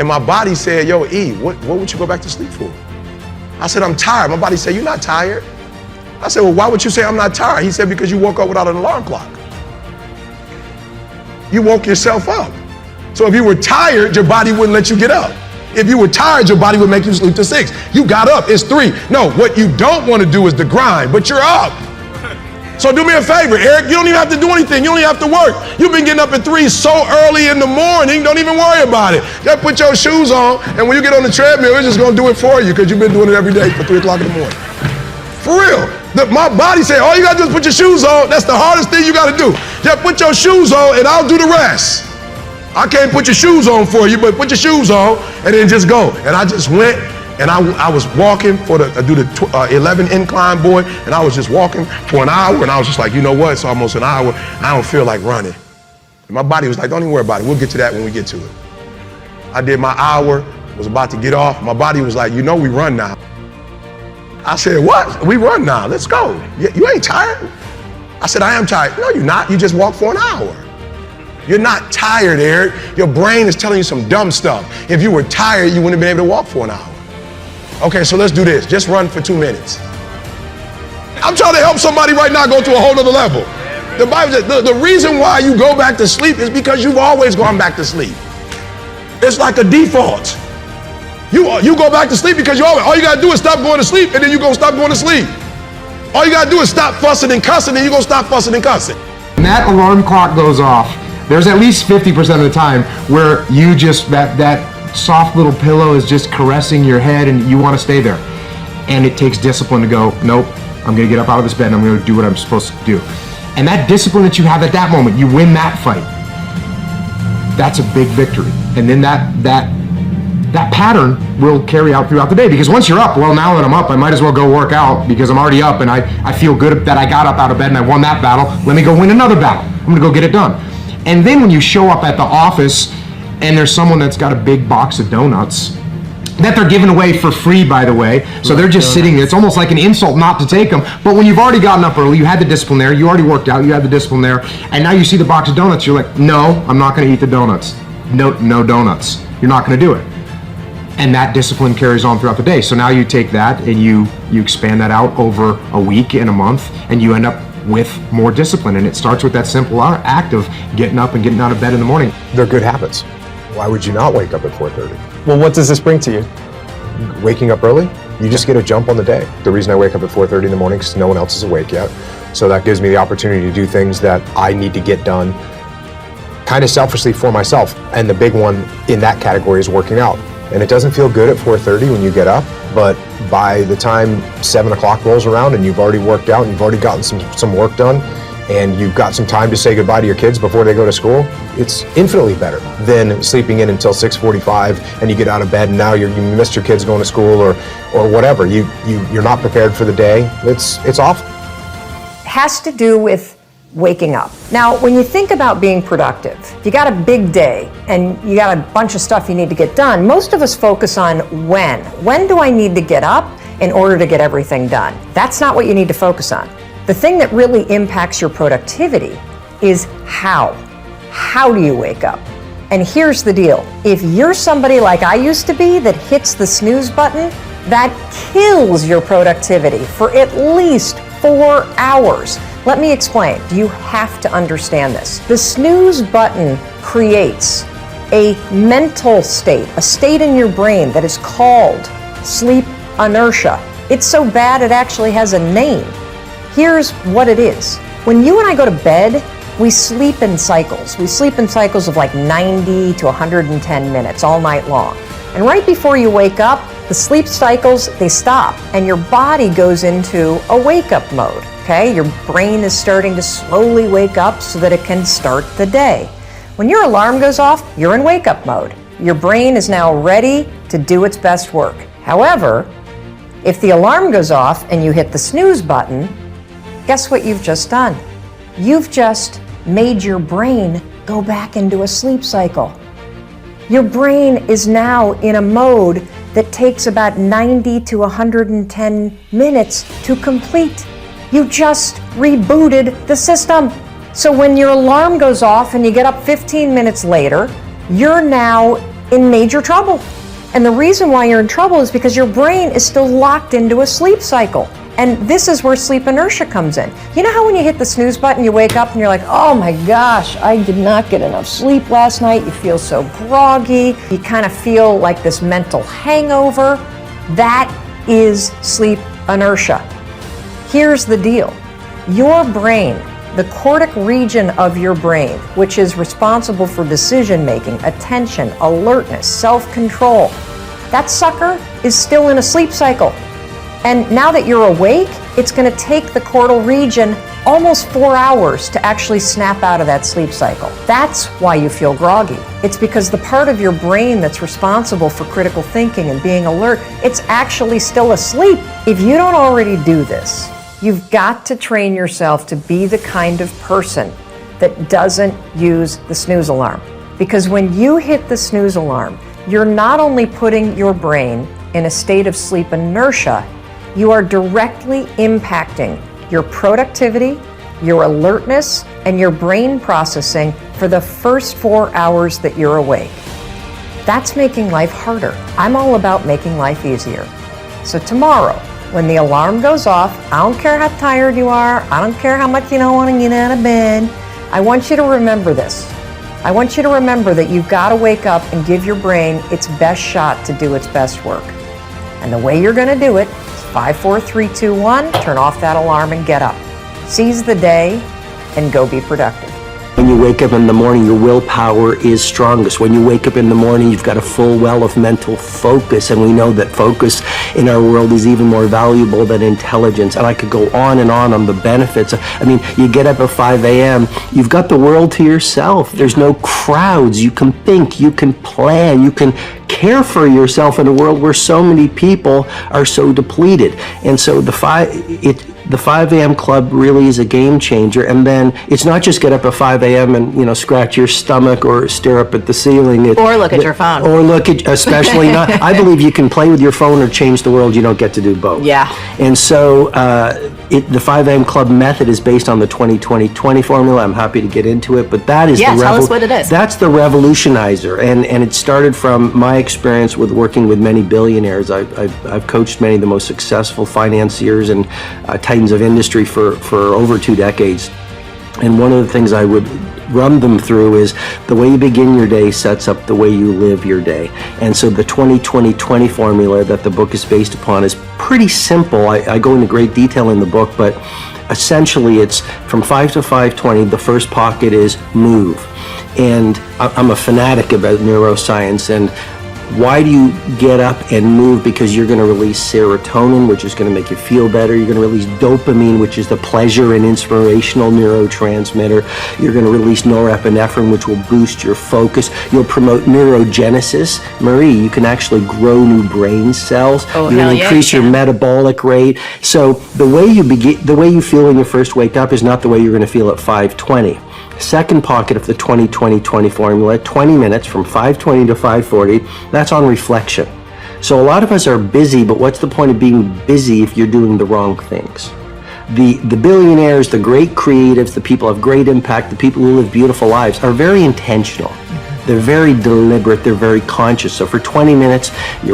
And my body said, yo, E, what would you go back to sleep for? I said, I'm tired. My body said, you're not tired. I said, well, why would you say I'm not tired? He said, because you woke up without an alarm clock. You woke yourself up. So if you were tired, your body wouldn't let you get up. If you were tired, your body would make you sleep to 6. You got up, it's 3. No, what you don't want to do is the grind, but you're up. So do me a favor, Eric, you don't even have to do anything. You don't even have to work. You've been getting up at 3 so early in the morning, don't even worry about it. Just put your shoes on, and when you get on the treadmill, it's just going to do it for you because you've been doing it every day for 3 o'clock in the morning. For real. My body said, all you got to do is put your shoes on. That's the hardest thing you got to do. Just put your shoes on, and I'll do the rest. I can't put your shoes on for you, but put your shoes on, and then just go. And I just went. And I was walking I do the 11 incline, boy, and I was just walking for an hour, and I was just like, you know what, it's almost an hour, I don't feel like running. And my body was like, don't even worry about it, we'll get to that when we get to it. I did my hour, was about to get off, my body was like, you know we run now. I said, what? We run now, let's go. You ain't tired? I said, I am tired. No, you're not, you just walked for an hour. You're not tired, Eric. Your brain is telling you some dumb stuff. If you were tired, you wouldn't have been able to walk for an hour. Okay, so let's do this. Just run for 2 minutes. I'm trying to help somebody right now go to a whole other level. The Bible says the reason why you go back to sleep is because you've always gone back to sleep. It's like a default. You go back to sleep because all you gotta do is stop going to sleep, and then you're gonna stop going to sleep. All you gotta do is stop fussing and cussing, and you're gonna stop fussing and cussing. When that alarm clock goes off, there's at least 50% of the time where you just, that soft little pillow is just caressing your head and you want to stay there. And it takes discipline to go, nope, I'm going to get up out of this bed and I'm going to do what I'm supposed to do. And that discipline that you have at that moment, you win that fight. That's a big victory. And then that pattern will carry out throughout the day, because once you're up, well, now that I'm up, I might as well go work out because I'm already up and I feel good that I got up out of bed and I won that battle. Let me go win another battle. I'm going to go get it done. And then when you show up at the office and there's someone that's got a big box of donuts that they're giving away for free, by the way, so they're just sitting there. It's almost like an insult not to take them. But when you've already gotten up early, you had the discipline there, you already worked out, you had the discipline there, and now you see the box of donuts, you're like, no, I'm not going to eat the donuts. No donuts. You're not going to do it. And that discipline carries on throughout the day. So now you take that and you expand that out over a week and a month, and you end up with more discipline. And it starts with that simple act of getting up and getting out of bed in the morning. They're good habits. Why would you not wake up at 4:30? Well, what does this bring to you? Waking up early, you just get a jump on the day. The reason I wake up at 4:30 in the morning is because no one else is awake yet. So that gives me the opportunity to do things that I need to get done kind of selfishly for myself. And the big one in that category is working out. And it doesn't feel good at 4:30 when you get up, but by the time 7 o'clock rolls around and you've already worked out and you've already gotten some work done, and you've got some time to say goodbye to your kids before they go to school, it's infinitely better than sleeping in until 6:45 and you get out of bed and now you missed your kids going to school or whatever. You're not prepared for the day. It's awful. Has to do with waking up. Now, when you think about being productive, if you got a big day and you got a bunch of stuff you need to get done, most of us focus on when. When do I need to get up in order to get everything done? That's not what you need to focus on. The thing that really impacts your productivity is how. How do you wake up? And here's the deal. If you're somebody like I used to be that hits the snooze button, that kills your productivity for at least 4 hours. Let me explain. You have to understand this. The snooze button creates a mental state, a state in your brain that is called sleep inertia. It's so bad it actually has a name. Here's what it is. When you and I go to bed, we sleep in cycles. We sleep in cycles of like 90 to 110 minutes all night long. And right before you wake up, the sleep cycles, they stop and your body goes into a wake-up mode, okay? Your brain is starting to slowly wake up so that it can start the day. When your alarm goes off, you're in wake-up mode. Your brain is now ready to do its best work. However, if the alarm goes off and you hit the snooze button, guess what you've just done? You've just made your brain go back into a sleep cycle. Your brain is now in a mode that takes about 90 to 110 minutes to complete. You just rebooted the system. So when your alarm goes off and you get up 15 minutes later, you're now in major trouble. And the reason why you're in trouble is because your brain is still locked into a sleep cycle. And this is where sleep inertia comes in. You know how when you hit the snooze button, you wake up and you're like, oh my gosh, I did not get enough sleep last night. You feel so groggy. You kind of feel like this mental hangover. That is sleep inertia. Here's the deal. Your brain, the cortic region of your brain, which is responsible for decision making, attention, alertness, self-control, that sucker is still in a sleep cycle. And now that you're awake, it's going to take the cortical region almost 4 hours to actually snap out of that sleep cycle. That's why you feel groggy. It's because the part of your brain that's responsible for critical thinking and being alert, it's actually still asleep. If you don't already do this, you've got to train yourself to be the kind of person that doesn't use the snooze alarm. Because when you hit the snooze alarm, you're not only putting your brain in a state of sleep inertia, you are directly impacting your productivity, your alertness, and your brain processing for the first 4 hours that you're awake. That's making life harder. I'm all about making life easier. So tomorrow, when the alarm goes off, I don't care how tired you are, I don't care how much you don't want to get out of bed, I want you to remember this. I want you to remember that you've got to wake up and give your brain its best shot to do its best work. And the way you're going to do it is 5, 4, 3, 2, 1, turn off that alarm and get up. Seize the day and go be productive. When you wake up in the morning, your willpower is strongest. When you wake up in the morning, you've got a full well of mental focus, and we know that focus in our world is even more valuable than intelligence. And I could go on and on the benefits. I mean, you get up at 5 a.m., you've got the world to yourself. There's no crowds. You can think, you can plan, you can care for yourself in a world where so many people are so depleted. And so the 5 a.m. club really is a game changer. And then it's not just get up at 5 a.m. and, you know, scratch your stomach or stare up at the ceiling. Or look at your phone. Or look at, especially not, I believe you can play with your phone or change the world. You don't get to do both. Yeah. And so the 5 a.m. club method is based on the 20-20-20 formula. I'm happy to get into it, but that is tell us what it is. That's the revolutionizer. And it started from my experience with working with many billionaires. I've coached many of the most successful financiers and titans of industry for over 2 decades. And one of the things I would run them through is the way you begin your day sets up the way you live your day. And so the 20-20-20 formula that the book is based upon is pretty simple. I go into great detail in the book, but essentially it's from 5 to 5:20. The first pocket is move. And I'm a fanatic about neuroscience. And why do you get up and move? Because you're going to release serotonin, which is going to make you feel better. You're going to release dopamine, which is the pleasure and inspirational neurotransmitter. You're going to release norepinephrine, which will boost your focus. You'll promote neurogenesis. Marie, you can actually grow new brain cells. You're going to increase your metabolic rate. So the way you feel when you first wake up is not the way you're going to feel at 5:20. Second pocket of the 20-20-20 formula, 20 minutes from 5:20 to 5:40, that's on reflection. So a lot of us are busy, but what's the point of being busy if you're doing the wrong things? The billionaires, the great creatives, the people of great impact, the people who live beautiful lives are very intentional. They're very deliberate, they're very conscious. So for 20 minutes, you're